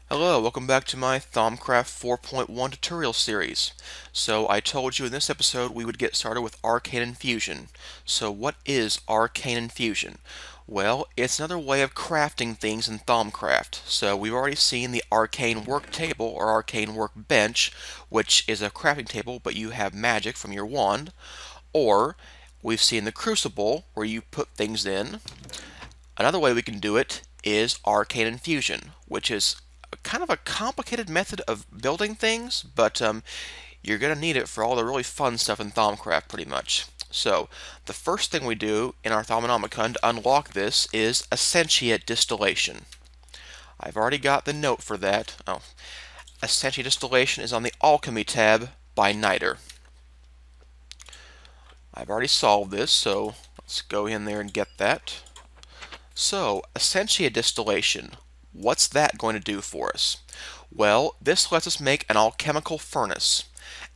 Hello, welcome back to my Thaumcraft 4.1 tutorial series. So I told you in this episode we would get started with Arcane Infusion. So what is Arcane Infusion? Well, it's another way of crafting things in Thaumcraft. So we've already seen the Arcane Work Table or Arcane Workbench, which is a crafting table but you have magic from your wand. Or we've seen the Crucible where you put things in. Another way we can do it is Arcane Infusion, which is kind of a complicated method of building things, but you're going to need it for all the really fun stuff in Thaumcraft pretty much. So, the first thing we do in our Thaumonomicon to unlock this is Essentia Distillation. I've already got the note for that. Oh, Essentia Distillation is on the Alchemy tab by Niter. I've already solved this, so let's go in there and get that. So, Essentia Distillation, what's that going to do for us? Well, this lets us make an alchemical furnace.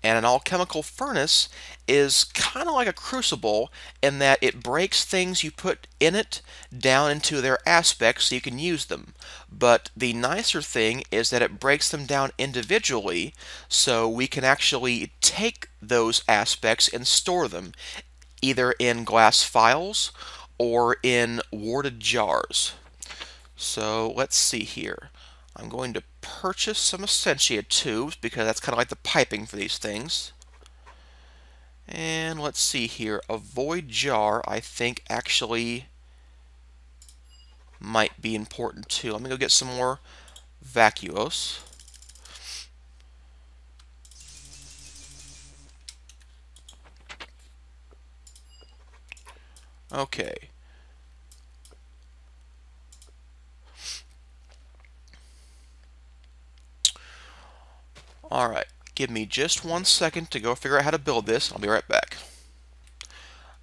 And an alchemical furnace is kind of like a crucible in that it breaks things you put in it down into their aspects so you can use them. But the nicer thing is that it breaks them down individually so we can actually take those aspects and store them either in glass phials or in warded jars. So let's see here. I'm going to purchase some Essentia Tubes because that's kind of like the piping for these things. And let's see here. A void jar I think actually might be important too. Let me go get some more vacuos. Okay. Alright, give me just 1 second to go figure out how to build this. I'll be right back.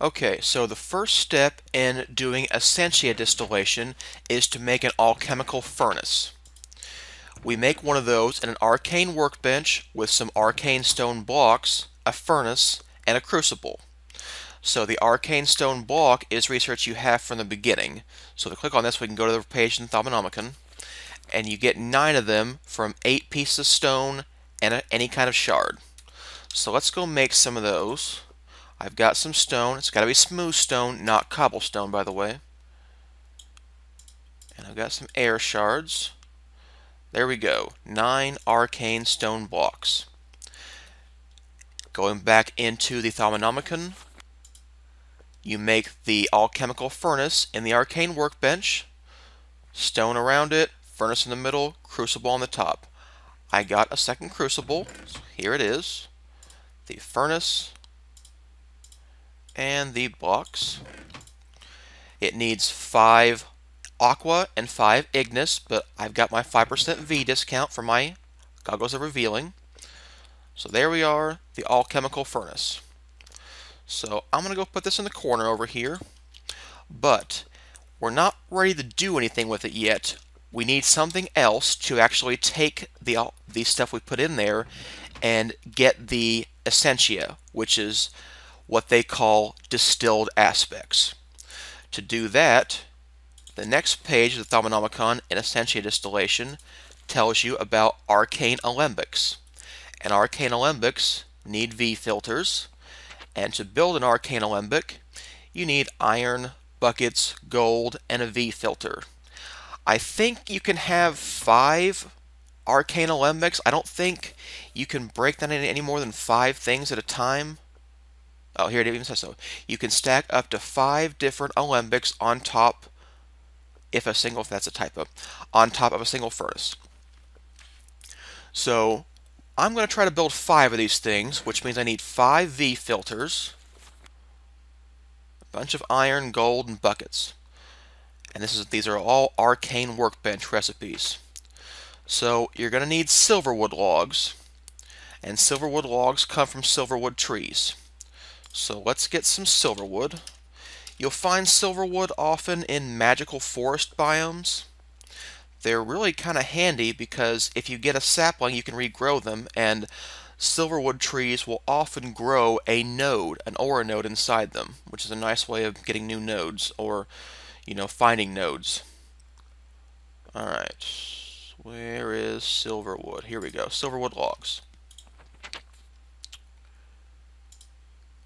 Okay, so the first step in doing Essentia distillation is to make an alchemical furnace. We make one of those in an arcane workbench with some arcane stone blocks, a furnace, and a crucible. So the arcane stone block is research you have from the beginning. So to click on this, we can go to the page in Thaumonomicon, and you get 9 of them from 8 pieces of stone and any kind of shard. So let's go make some of those. I've got some stone. It's got to be smooth stone, not cobblestone, by the way. And I've got some air shards. There we go. 9 arcane stone blocks. Going back into the Thaumonomicon, you make the alchemical furnace in the arcane workbench. Stone around it, furnace in the middle, crucible on the top. I got a second crucible. So here it is. The furnace and the blocks. It needs 5 aqua and 5 ignis, but I've got my 5% V discount for my goggles of revealing. So there we are, the alchemical furnace. So I'm going to go put this in the corner over here, but we're not ready to do anything with it yet. We need something else to actually take the stuff we put in there and get the Essentia, which is what they call distilled aspects. To do that, the next page of the Thaumonomicon in Essentia Distillation tells you about Arcane Alembics. And Arcane Alembics need V filters, and to build an Arcane Alembic, you need iron, buckets, gold, and a V filter. I think you can have 5 Arcane Alembics. I don't think you can break that into any more than 5 things at a time. Oh, here it even says so. You can stack up to 5 different alembics on top, if that's a typo, on top of a single furnace. So I'm going to try to build 5 of these things, which means I need 5 V filters, a bunch of iron, gold, and buckets. And these are all arcane workbench recipes. So you're going to need silverwood logs, and silverwood logs come from silverwood trees. So let's get some silverwood. You'll find silverwood often in magical forest biomes. They're really kind of handy because if you get a sapling, you can regrow them, and silverwood trees will often grow a node, an aura node inside them, which is a nice way of getting new nodes, or finding nodes. Alright, where is silver wood. Here we go. Silver wood logs.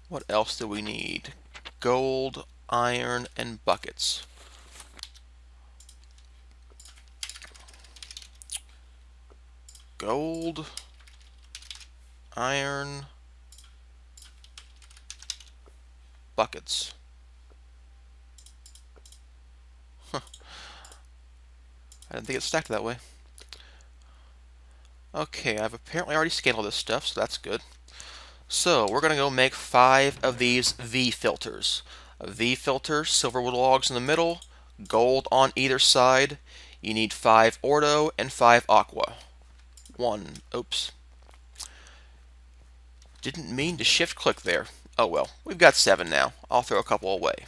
What else do we need? Gold, iron, and buckets. Gold, iron, buckets. Huh. I didn't think it stacked that way. Okay, I've apparently already scanned all this stuff, so that's good. So we're going to go make 5 of these V filters. A V filter, silver wood logs in the middle, gold on either side. You need 5 ordo and 5 aqua. Oops. Didn't mean to shift click there. Oh well, we've got 7 now. I'll throw a couple away.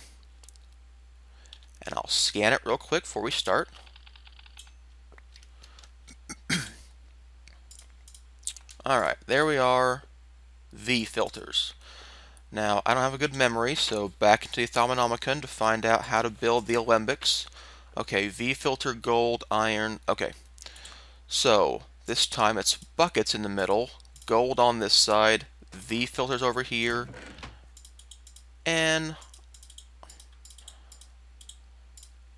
And I'll scan it real quick before we start. Alright, there we are. V filters. Now, I don't have a good memory, so back into the Thaumcraft to find out how to build the Alembics. Okay, V filter, gold, iron. Okay, so this time it's buckets in the middle, gold on this side, V filters over here, and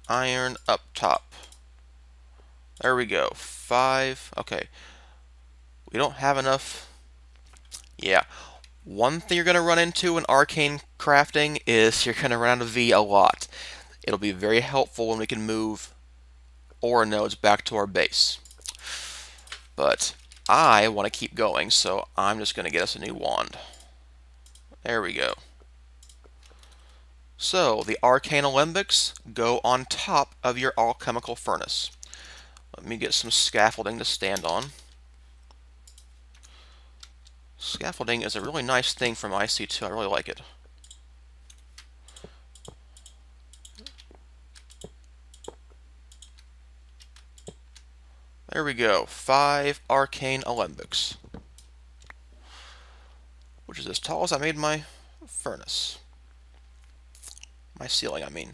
iron up top. There we go. 5. Okay, we don't have enough. Yeah. One thing you're going to run into in arcane crafting is you're going to run out of V a lot. It'll be very helpful when we can move ore nodes back to our base. But I want to keep going, so I'm just going to get us a new wand. There we go. So the Arcane Alembics go on top of your Alchemical Furnace. Let me get some scaffolding to stand on. Scaffolding is a really nice thing from IC2. I really like it. There we go. 5 Arcane Alembics. Which is as tall as I made my furnace. My ceiling, I mean.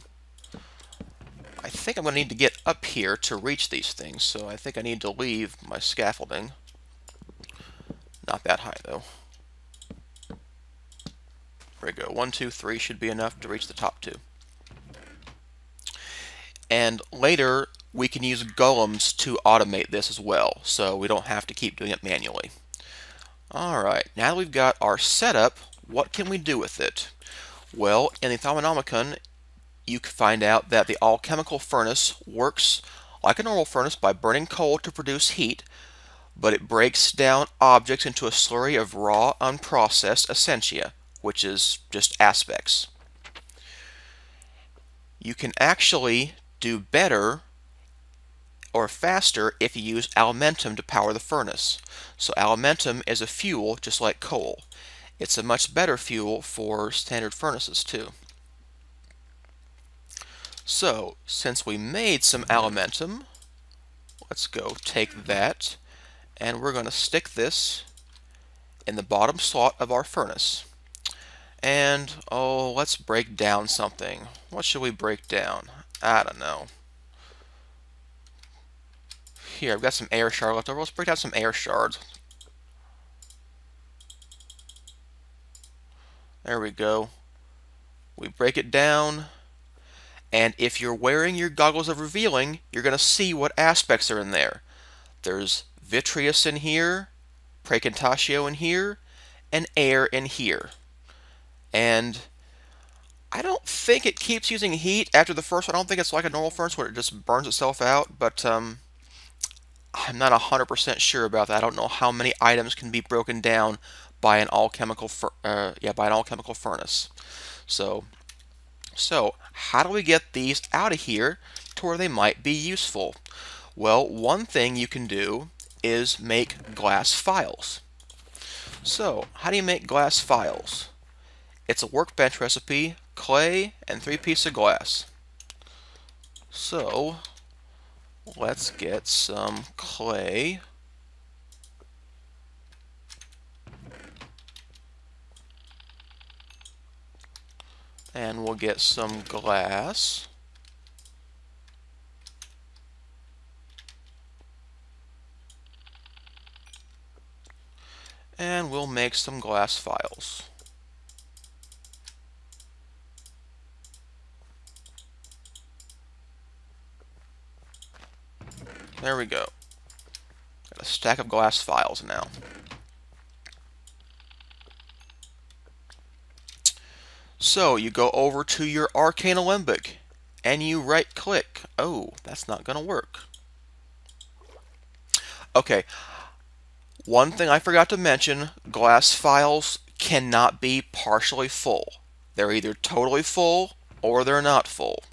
I think I'm going to need to get up here to reach these things, so I think I need to leave my scaffolding. Not that high, though. There we go. 1, 2, 3 should be enough to reach the top 2. And later, we can use golems to automate this as well, so we don't have to keep doing it manually. Alright, now that we've got our setup, what can we do with it? Well, in the Thaumcraft, you can find out that the Alchemical Furnace works like a normal furnace by burning coal to produce heat, but it breaks down objects into a slurry of raw, unprocessed essentia, which is just aspects. You can actually do better or faster if you use Elementum to power the furnace. So Elementum is a fuel just like coal. It's a much better fuel for standard furnaces too. So, since we made some Elementum, let's go take that, and we're going to stick this in the bottom slot of our furnace. And, oh, let's break down something. What should we break down? I don't know. Here, I've got some air shard left over. Let's break down some air shards. There we go. We break it down. And if you're wearing your goggles of revealing, you're going to see what aspects are in there. There's vitreous in here, praecantatio in here, and air in here. And I don't think it keeps using heat after the first one. I don't think it's like a normal furnace where it just burns itself out, but I'm not 100% sure about that. I don't know how many items can be broken down by an alchemical furnace. So how do we get these out of here to where they might be useful? Well, one thing you can do is make glass phials. So how do you make glass phials? It's a workbench recipe, clay, and 3 pieces of glass. So let's get some clay. And we'll get some glass. And we'll make some glass phials. There we go. Got a stack of glass phials now. So you go over to your Arcane Alembic and you right click. Oh, that's not going to work. Okay, one thing I forgot to mention, glass phials cannot be partially full. They're either totally full or they're not full.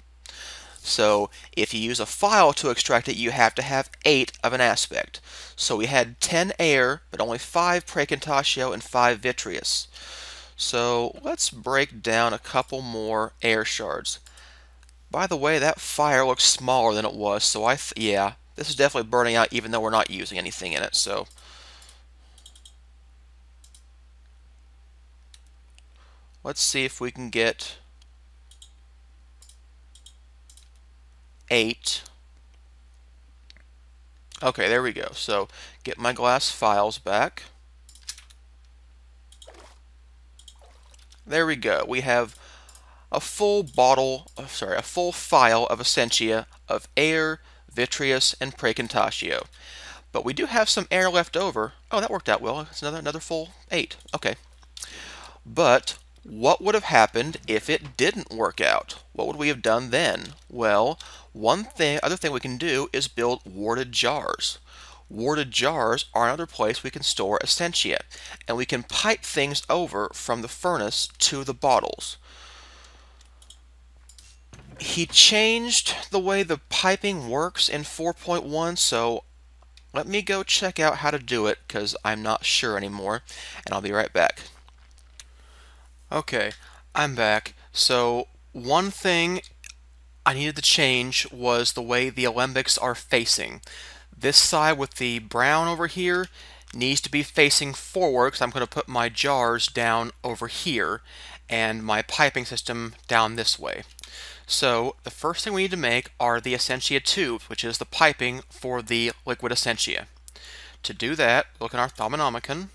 So if you use a phial to extract it, you have to have 8 of an aspect. So we had 10 air, but only 5 precontatio and 5 vitreous. So let's break down a couple more air shards. By the way, that fire looks smaller than it was, so yeah, this is definitely burning out even though we're not using anything in it. So let's see if we can get 8. Okay, there we go. So get my glass phials back. There we go. We have a full a full phial of Essentia of air, vitreous, and precontatio. But we do have some air left over. Oh, that worked out well. It's another full 8. Okay. But what would have happened if it didn't work out? What would we have done then? Well, other thing we can do is build warded jars. Warded jars are another place we can store Essentia, and we can pipe things over from the furnace to the bottles. He changed the way the piping works in 4.1, so let me go check out how to do it because I'm not sure anymore, and I'll be right back. Okay, I'm back. So one thing I needed to change was the way the alembics are facing. This side with the brown over here needs to be facing forward because I'm going to put my jars down over here and my piping system down this way. So the first thing we need to make are the Essentia Tubes, which is the piping for the liquid Essentia. To do that, look in our Thaumcraft,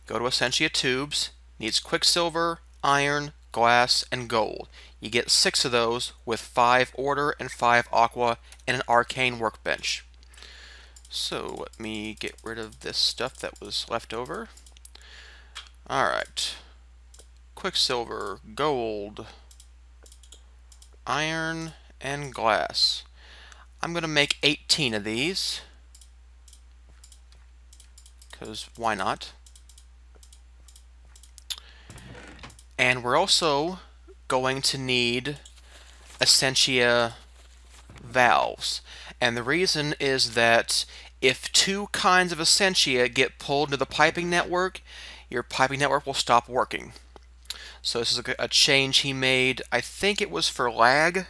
go to Essentia Tubes, needs quicksilver, iron, glass, and gold. You get 6 of those with 5 order and 5 aqua and an arcane workbench. So let me get rid of this stuff that was left over. Alright. Quicksilver, gold, iron, and glass. I'm going to make 18 of these, because why not? And we're also going to need Essentia Valves. And the reason is that if 2 kinds of Essentia get pulled into the piping network, your piping network will stop working. So this is a change he made. I think it was for lag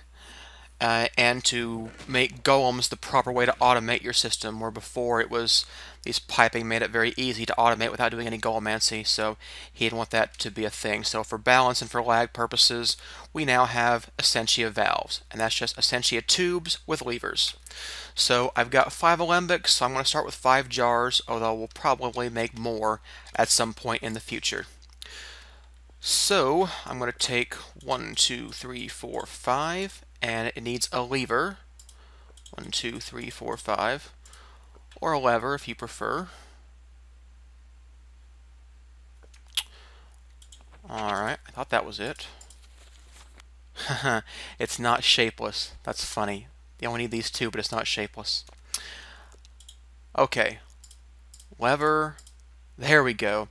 and to make golems the proper way to automate your system, where before it was these piping made it very easy to automate without doing any golemancy, so he didn't want that to be a thing. So for balance and for lag purposes, we now have Essentia Valves, and that's just Essentia Tubes with levers. So I've got 5 alembics, so I'm going to start with 5 jars, although we'll probably make more at some point in the future. So I'm going to take 1, 2, 3, 4, 5, and it needs a lever. 1, 2, 3, 4, 5, or a lever if you prefer. Alright, I thought that was it. It's not shapeless. That's funny. You only need these 2, but it's not shapeless. Okay. Lever. There we go.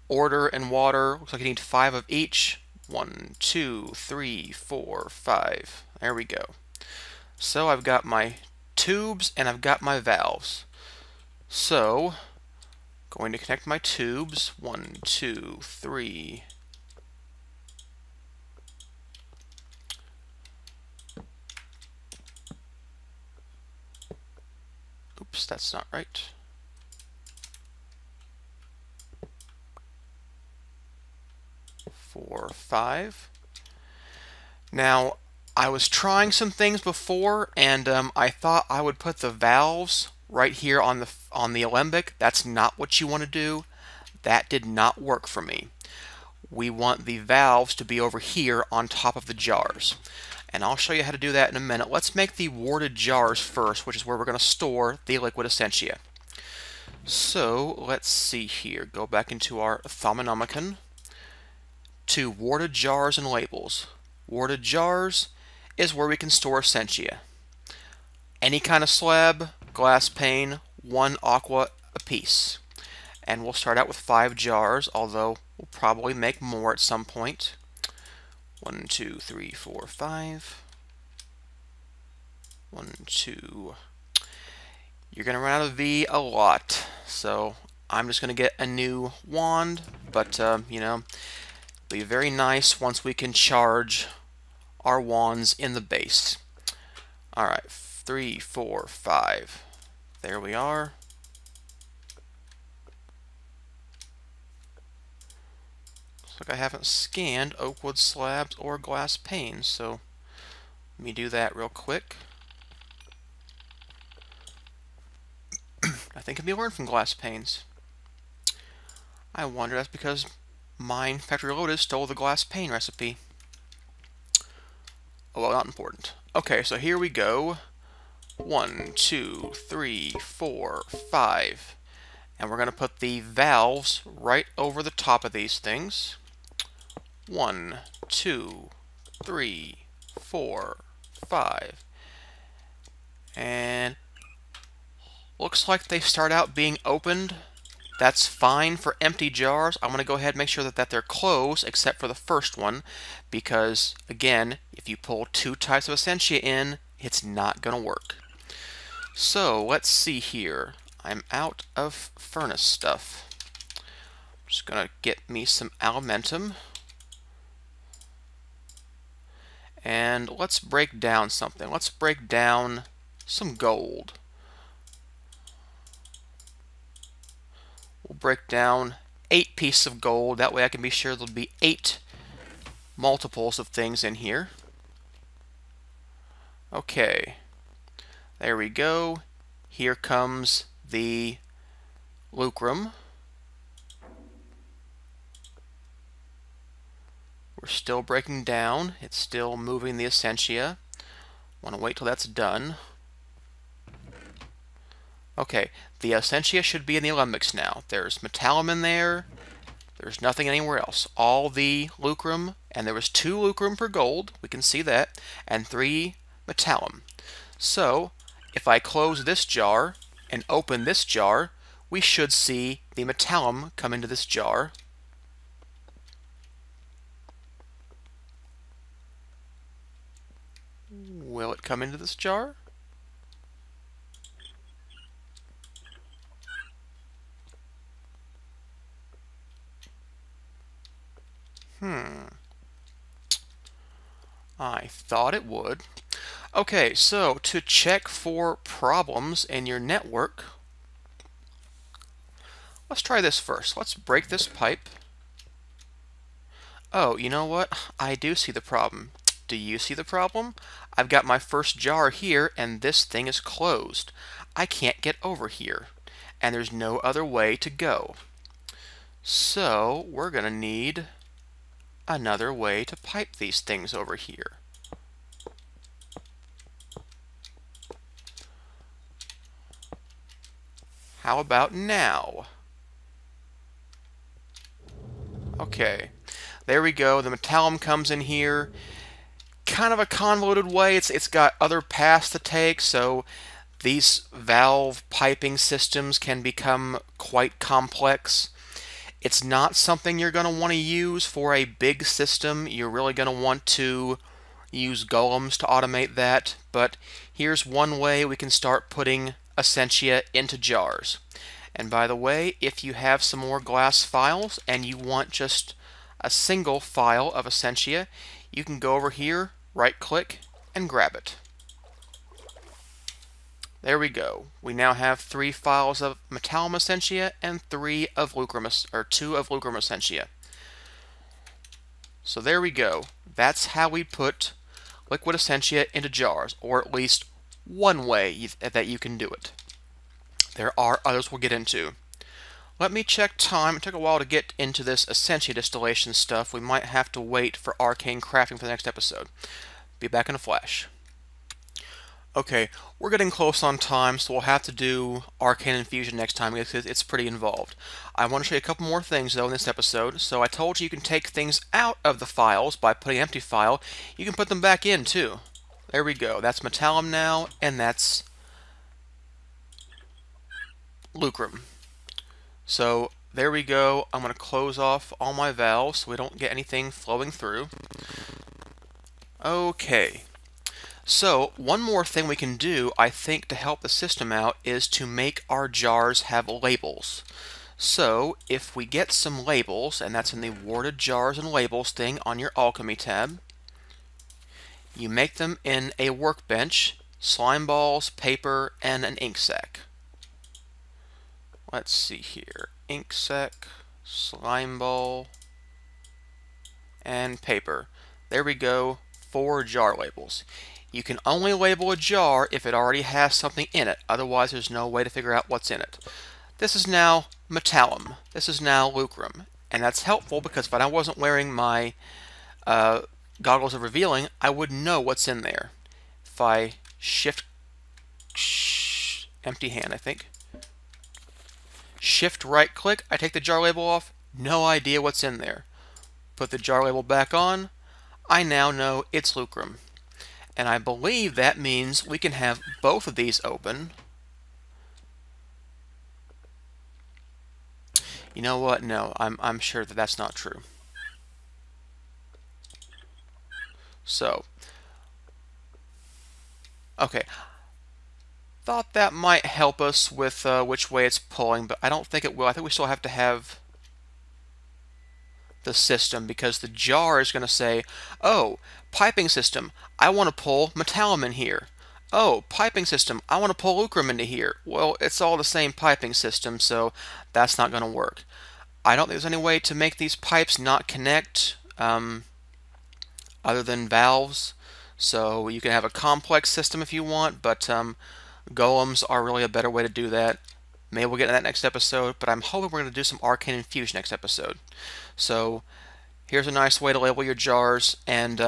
Order and water. Looks like you need 5 of each. 1, 2, 3, 4, 5. There we go. So I've got my tubes and I've got my valves. So, going to connect my tubes. 1, 2, 3. Oops, that's not right. 4, 5. Now, I was trying some things before, and I thought I would put the valves right here on the alembic. That's not what you want to do. That did not work for me. We want the valves to be over here on top of the jars. And I'll show you how to do that in a minute. Let's make the warded jars first, which is where we're going to store the liquid Essentia. So let's see here. Go back into our Thaumcraft to warded jars and labels. Warded jars is where we can store Essentia. Any kind of slab, glass pane, 1 aqua apiece. And we'll start out with 5 jars, although we'll probably make more at some point. 1, 2, 3, 4, 5. 1, 2. You're going to run out of V a lot, so I'm just going to get a new wand, but, you know, it'll be very nice once we can charge our wands in the base. Alright, 3, 4, 5. There we are. Looks like I haven't scanned oak wood slabs or glass panes, so let me do that real quick. I think it can be learned from glass panes. I wonder that's because mine, Factory Loaded, stole the glass pane recipe. Oh, well, not important. Okay, so here we go. 1, 2, 3, 4, 5. And we're going to put the valves right over the top of these things. 1, 2, 3, 4, 5. And looks like they start out being opened. That's fine for empty jars. I'm going to go ahead and make sure that they're closed except for the first one, because again, if you pull 2 types of Essentia in, it's not going to work. So let's see here. I'm out of furnace stuff. I'm just going to get me some aluminium. And let's break down something. Let's break down some gold. We'll break down 8 pieces of gold. That way I can be sure there'll be 8 multiples of things in here. Okay. There we go. Here comes the lucrum. We're still breaking down. It's still moving the Essentia. Want to wait till that's done. Okay, the Essentia should be in the Alembics now. There's metallum in there. There's nothing anywhere else. All the lucrum, and there was 2 lucrum per gold, we can see that, and 3 metallum. So, if I close this jar and open this jar, we should see the metallum come into this jar. Will it come into this jar? I thought it would. Okay, so to check for problems in your network, let's try this first. Let's break this pipe. Oh, you know what? I do see the problem. Do you see the problem? I've got my first jar here, and this thing is closed. I can't get over here, and there's no other way to go. So, we're going to need another way to pipe these things over here. How about now? Okay, there we go. The metallum comes in here. Kind of a convoluted way. It's got other paths to take, so these valve piping systems can become quite complex. It's not something you're going to want to use for a big system. You're really going to want to use golems to automate that, but here's one way we can start putting Essentia into jars. And by the way, if you have some more glass phials and you want just a single phial of Essentia, you can go over here, right click, and grab it. There we go. We now have 3 phials of metallum Essentia and 2 of lucrum Essentia. So there we go. That's how we put liquid Essentia into jars, or at least one way that you can do it. There are others we'll get into. Let me check time. It took a while to get into this Essentia distillation stuff. We might have to wait for arcane crafting for the next episode. Be back in a flash. Okay, we're getting close on time, so we'll have to do Arcane Infusion next time because it's pretty involved. I want to show you a couple more things, though, in this episode. So I told you can take things out of the phials by putting an empty phial. You can put them back in, too. There we go. That's metallum now, and that's lucrum. So there we go. I'm going to close off all my valves so we don't get anything flowing through. Okay. So one more thing we can do, I think, to help the system out is to make our jars have labels. So if we get some labels, and that's in the warded jars and labels thing on your alchemy tab, you make them in a workbench, slime balls, paper, and an ink sac. Let's see here. Ink sac, slime ball, and paper. There we go. 4 jar labels. You can only label a jar if it already has something in it. Otherwise, there's no way to figure out what's in it. This is now metallum. This is now lucrum. And that's helpful because if I wasn't wearing my goggles of revealing, I wouldn't know what's in there. If I empty hand, I think. Shift right click, I take the jar label off, no idea what's in there. Put the jar label back on, I now know it's lucrum. And I believe that means we can have both of these open. You know what? No, I'm sure that that's not true. So, okay. Thought that might help us with which way it's pulling, but I don't think it will. I think we still have to have the system because the jar is going to say, oh, piping system, I want to pull metallum in here. Oh, piping system, I want to pull lucrum into here. Well, it's all the same piping system, so that's not going to work. I don't think there's any way to make these pipes not connect other than valves. So you can have a complex system if you want, but golems are really a better way to do that. Maybe we'll get to that next episode, but I'm hoping we're going to do some Arcane Infusion next episode. So here's a nice way to label your jars, and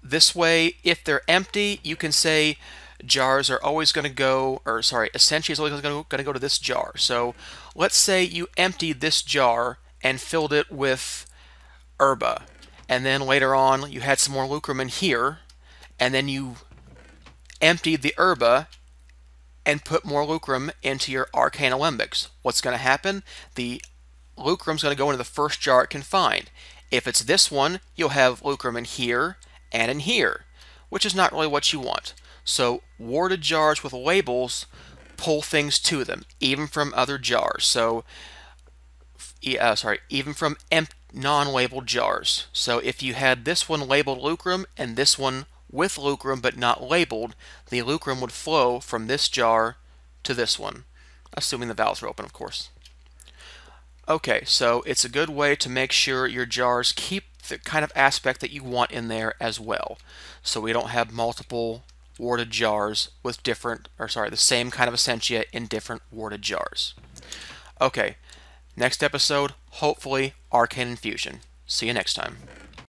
this way, if they're empty, you can say jars are always going to go, or sorry, Essentia is always going to go to this jar. So let's say you emptied this jar and filled it with herba, and then later on you had some more lucrum in here, and then you emptied the herba and put more lucrum into your Arcane Alembics. What's going to happen? The lucrum's going to go into the first jar it can find. If it's this one, you'll have lucrum in here and in here, which is not really what you want. So warded jars with labels pull things to them, even from other jars. So, even from non-labeled jars. So if you had this one labeled lucrum and this one with lucrum but not labeled, the lucrum would flow from this jar to this one, assuming the valves are open, of course. Okay, so it's a good way to make sure your jars keep the kind of aspect that you want in there as well. So we don't have multiple warded jars with the same kind of Essentia in different warded jars. Okay, next episode, hopefully Arcane Infusion. See you next time.